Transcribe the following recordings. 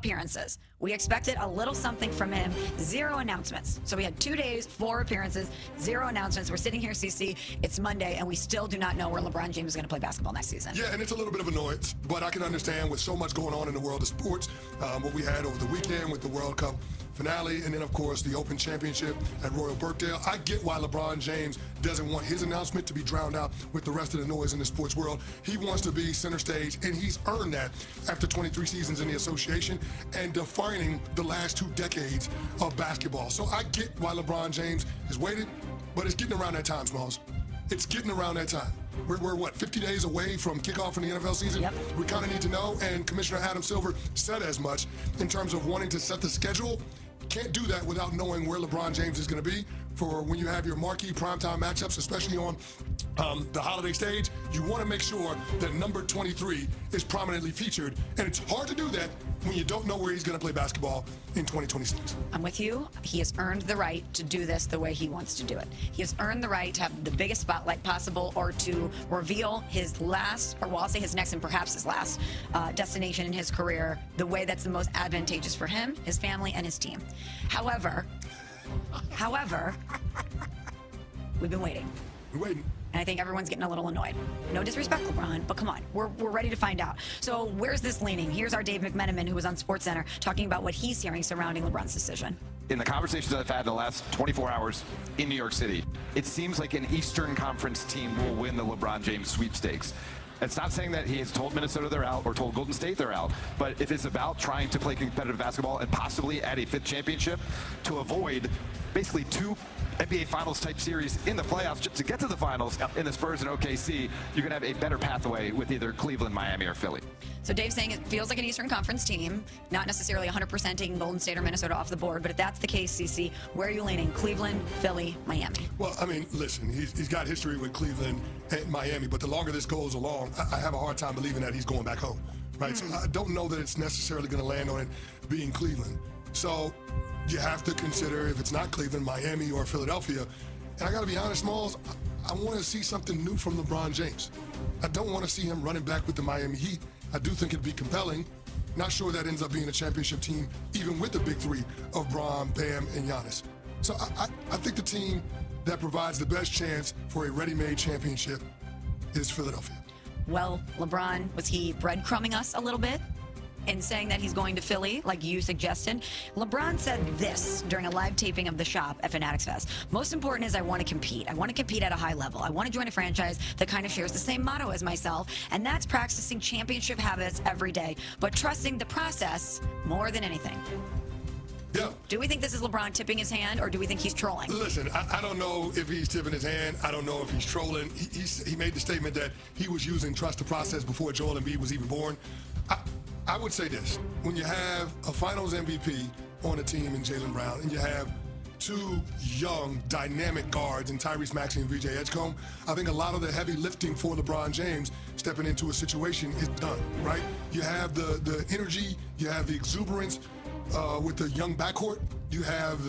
appearances. We expected a little something from him. 0 announcements. So we had 2 days, 4 appearances, 0 announcements. We're sitting here, CC. It's Monday, and we still do not know where LeBron James is going to play basketball next season. Yeah, and it's a little bit of annoyance, but I can understand with so much going on in the world of sports, what we had over the weekend with the World Cup finale, and then, of course, the Open Championship at Royal Birkdale. I get why LeBron James doesn't want his announcement to be drowned out with the rest of the noise in the sports world. He wants to be center stage, and he's earned that after 23 seasons in the association and defining the last 2 decades of basketball. So I get why LeBron James has waited, but it's getting around that time, Smalls. It's getting around that time. We're what, 50 days away from kickoff in the NFL season? Yep. We kind of need to know, and Commissioner Adam Silver said as much in terms of wanting to set the schedule. Can't do that without knowing where LeBron James is going to be for when you have your marquee primetime matchups, especially on the holiday stage. You want to make sure that number 23 is prominently featured, and it's hard to do that when you don't know where he's going to play basketball in 2026. I'm with you. He has earned the right to do this the way he wants to do it. He has earned the right to have the biggest spotlight possible, or to reveal his last, or well, I'll say his next and perhaps his last destination in his career the way that's the most advantageous for him, his family, and his team. However, we've been waiting. We're waiting. And I think everyone's getting a little annoyed. No disrespect, LeBron, but come on. We're ready to find out. So where's this leaning? Here's our Dave McMenamin, who was on SportsCenter, talking about what he's hearing surrounding LeBron's decision. In the conversations I've had in the last 24 hours in New York City, it seems like an Eastern Conference team will win the LeBron James sweepstakes. It's not saying that he has told Minnesota they're out or told Golden State they're out, but if it's about trying to play competitive basketball and possibly add a 5th championship to avoid basically 2 NBA Finals type series in the playoffs just to get to the finals in the Spurs and OKC, you're going to have a better pathway with either Cleveland, Miami, or Philly. So Dave's saying it feels like an Eastern Conference team, not necessarily 100% taking Golden State or Minnesota off the board, but if that's the case, CC, where are you leaning? Cleveland, Philly, Miami? Well, I mean, listen, he's got history with Cleveland and Miami, but the longer this goes along, I have a hard time believing that he's going back home, right? So I don't know that it's necessarily going to land on it being Cleveland. So you have to consider if it's not Cleveland, Miami, or Philadelphia. And I got to be honest, Smalls, I want to see something new from LeBron James. I don't want to see him running back with the Miami Heat. I do think it'd be compelling. Not sure that ends up being a championship team, even with the big 3 of Bron, Bam, and Giannis. So I think the team that provides the best chance for a ready-made championship is Philadelphia. Well, LeBron, was he breadcrumbing us a little bit in saying that he's going to Philly, like you suggested? LeBron said this during a live taping of The Shop at Fanatics Fest. Most important is I want to compete. I want to compete at a high level. I want to join a franchise that kind of shares the same motto as myself, and that's practicing championship habits every day, but trusting the process more than anything. Yeah. Do we think this is LeBron tipping his hand, or do we think he's trolling? Listen, I don't know if he's tipping his hand. I don't know if he's trolling. He made the statement that he was using trust the process before Joel Embiid was even born. I would say this. When you have a finals MVP on a team in Jaylen Brown, and you have 2 young, dynamic guards in Tyrese Maxey and VJ Edgecombe, I think a lot of the heavy lifting for LeBron James stepping into a situation is done, right? You have the energy, you have the exuberance with the young backcourt, you have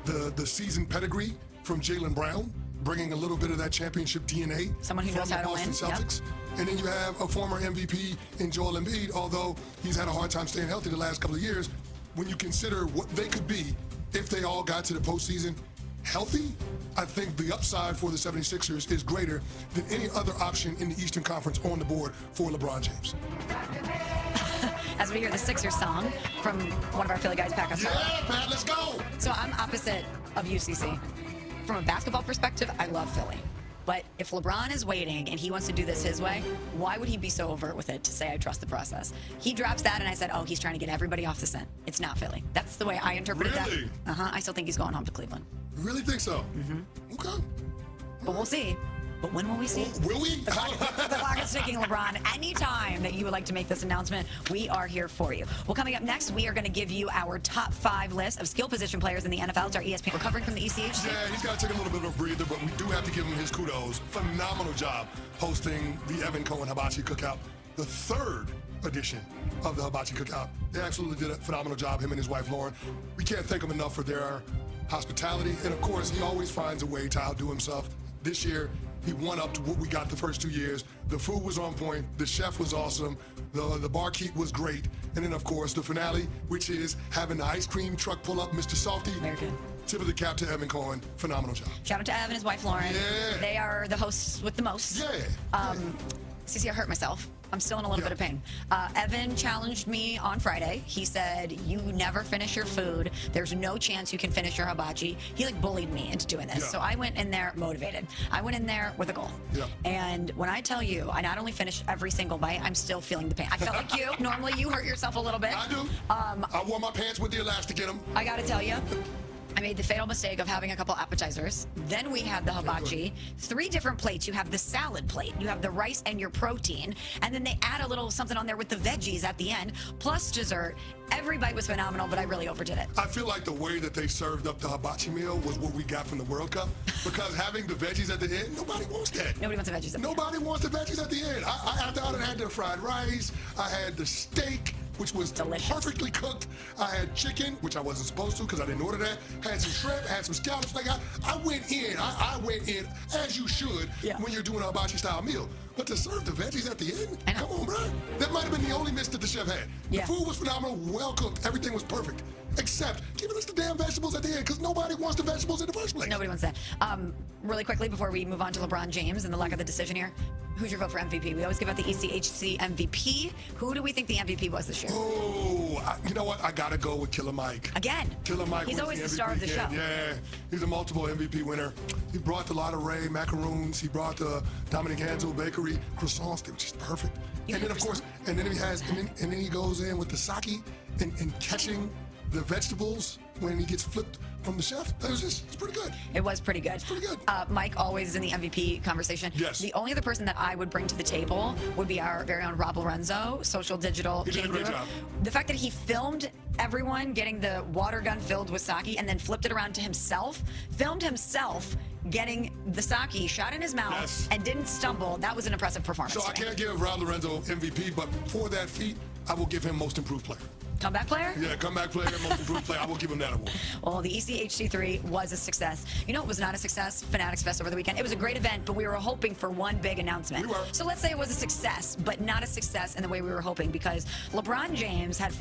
the seasoned pedigree from Jaylen Brown, bringing a little bit of that championship DNA Someone who knows how to win. Boston Celtics. Yep. And then you have a former MVP in Joel Embiid, although he's had a hard time staying healthy the last couple of years. When you consider what they could be if they all got to the postseason healthy, I think the upside for the 76ers is greater than any other option in the Eastern Conference on the board for LeBron James. As we hear the Sixers song from one of our Philly guys, Pack Us Up. Yeah, Pat, let's go. So I'm opposite of UCC. From a basketball perspective, I love Philly. But if LeBron is waiting and he wants to do this his way, why would he be so overt with it to say, I trust the process? He drops that and I said, oh, he's trying to get everybody off the scent. It's not Philly. That's the way I interpreted Really? that. I still think he's going home to Cleveland. You really think so? Mm-hmm. Okay. But we'll see. But when will we see? Will we? The clock is ticking, LeBron. Anytime that you would like to make this announcement, we are here for you. Well, coming up next, we are going to give you our top 5 list of skill position players in the NFL. It's our ESPN recovering from the ECHC. Yeah, he's got to take a little bit of a breather, but we do have to give him his kudos. Phenomenal job hosting the Evan Cohen Hibachi Cookout, the 3rd edition of the Hibachi Cookout. They absolutely did a phenomenal job, him and his wife, Lauren. We can't thank him enough for their hospitality, and of course, he always finds a way to outdo himself. This year, He won up to what we got the first 2 years. The food was on point. The chef was awesome. The barkeep was great. And then, of course, the finale, which is having the ice cream truck pull up Mr. Softy. Very good. Tip of the cap to Evan Cohen. Phenomenal job. Shout out to Evan and his wife, Lauren. Yeah. They are the hosts with the most. Yeah. Cece, I hurt myself. I'm still in a little bit of pain. Evan challenged me on Friday. He said, you never finish your food. There's no chance you can finish your hibachi. He like bullied me into doing this. Yeah. So I went in there motivated. I went in there with a goal. Yeah. And when I tell you, I not only finished every single bite, I'm still feeling the pain. I felt like you. Normally you hurt yourself a little bit. I do. I wore my pants with the elastic in them. I gotta tell you, I made the fatal mistake of having a couple appetizers. Then we have the hibachi. 3 different plates. You have the salad plate. You have the rice and your protein. And then they add a little something on there with the veggies at the end, plus dessert. Every bite was phenomenal, but I really overdid it. I feel like the way that they served up the hibachi meal was what we got from the World Cup. Because having the veggies at the end, nobody wants that. Nobody wants the veggies at the end. Nobody wants the veggies at the end. After I had the fried rice, I had the steak, which was delicious, perfectly cooked. I had chicken, which I wasn't supposed to because I didn't order that. Had some shrimp, had some scallops. Like I went in. I went in as you should when you're doing a hibachi style meal. But to serve the veggies at the end, come on, bro. That might have been the only miss that the chef had. The food was phenomenal, well cooked. Everything was perfect. Except giving us the damn vegetables at the end because nobody wants the vegetables in the first place. Nobody wants that. Really quickly before we move on to LeBron James and the luck of the decision here, who's your vote for MVP? We always give out the ECHC MVP. Who do we think the MVP was this year? Oh, you know what? I gotta go with Killer Mike. Again. Killer Mike. He's always the MVP star of the show. Yeah, he's a multiple MVP winner. He brought the Lotta Ray macaroons. He brought the Dominic Hansel Bakery croissants, which is perfect. And then of course, and then he goes in with the sake and catching the vegetables when he gets flipped from the chef. It's pretty good. It was pretty good. It's pretty good. Mike always in the MVP conversation. Yes. The only other person that I would bring to the table would be our very own Rob Lorenzo, social digital. He did a great job. The fact that he filmed everyone getting the water gun filled with sake and then flipped it around to himself, filmed himself getting the sake shot in his mouth and didn't stumble. That was an impressive performance. So I can't give Rob Lorenzo MVP, but for that feat, I will give him most improved player. Comeback player? Yeah, comeback player, most improved player. I will give him that award. Well, the ECHC3 was a success. You know, it was not a success, Fanatics Fest over the weekend. It was a great event, but we were hoping for one big announcement. We were. So let's say it was a success, but not a success in the way we were hoping, because LeBron James had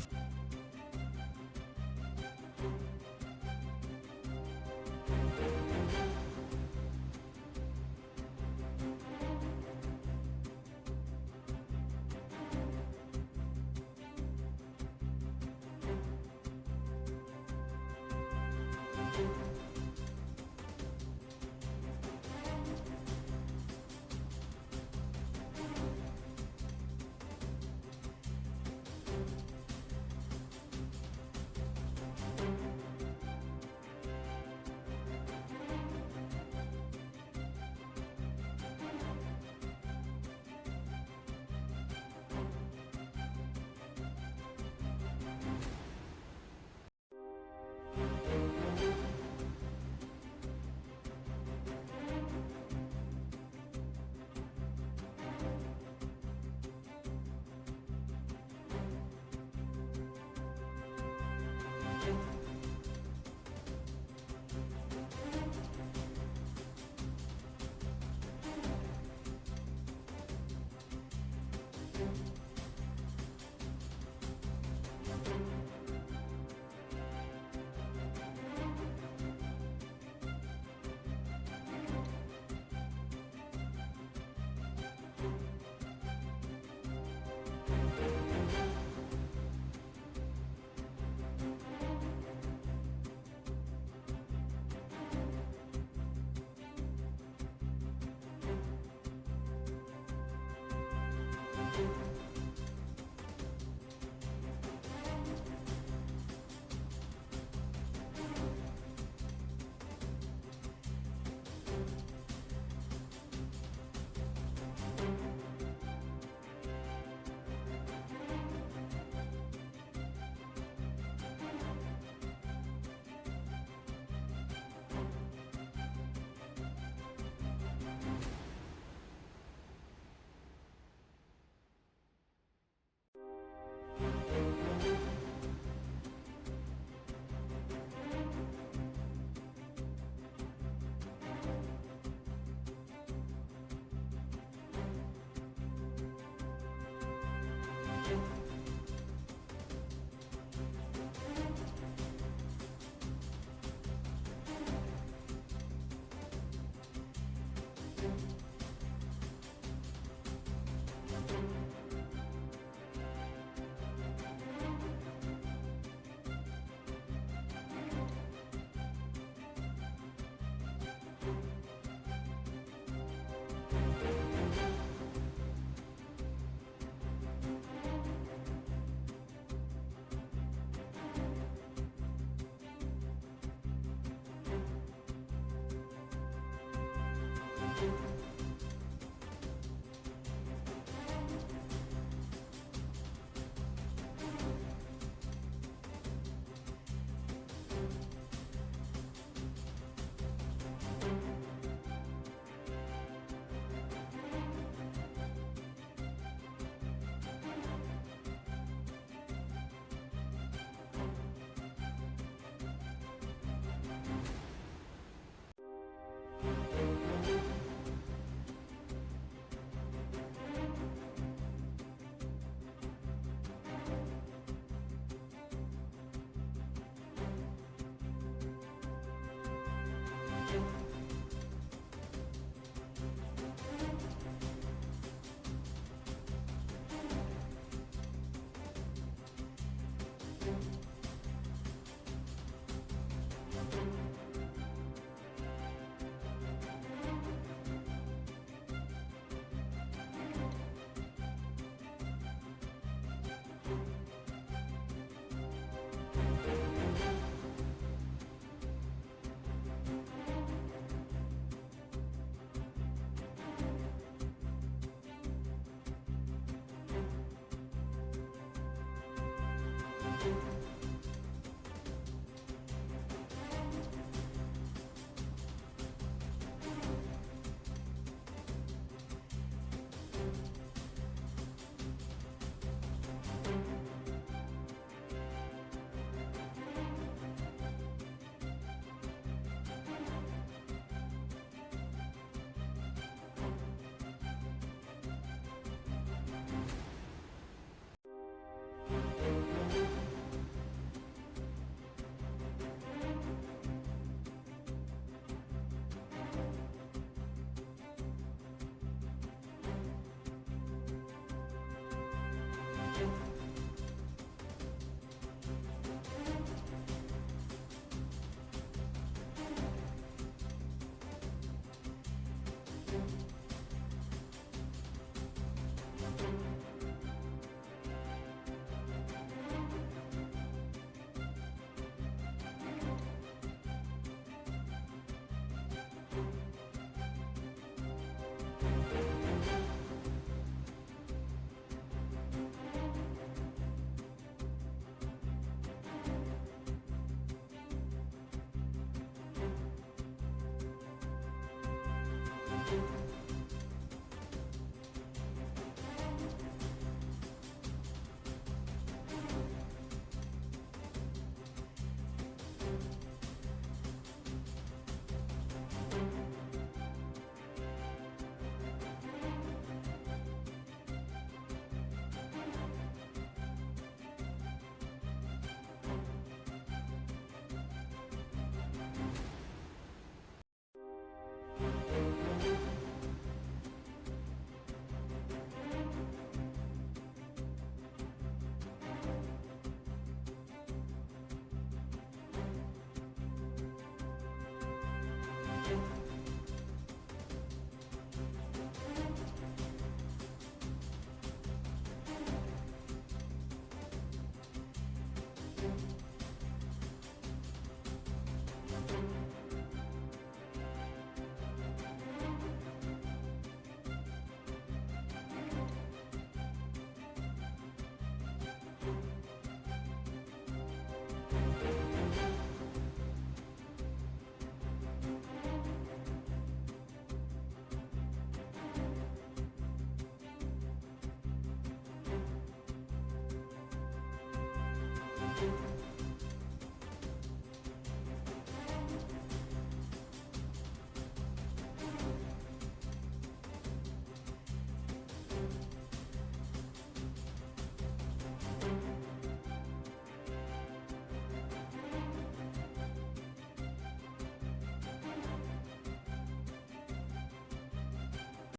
you.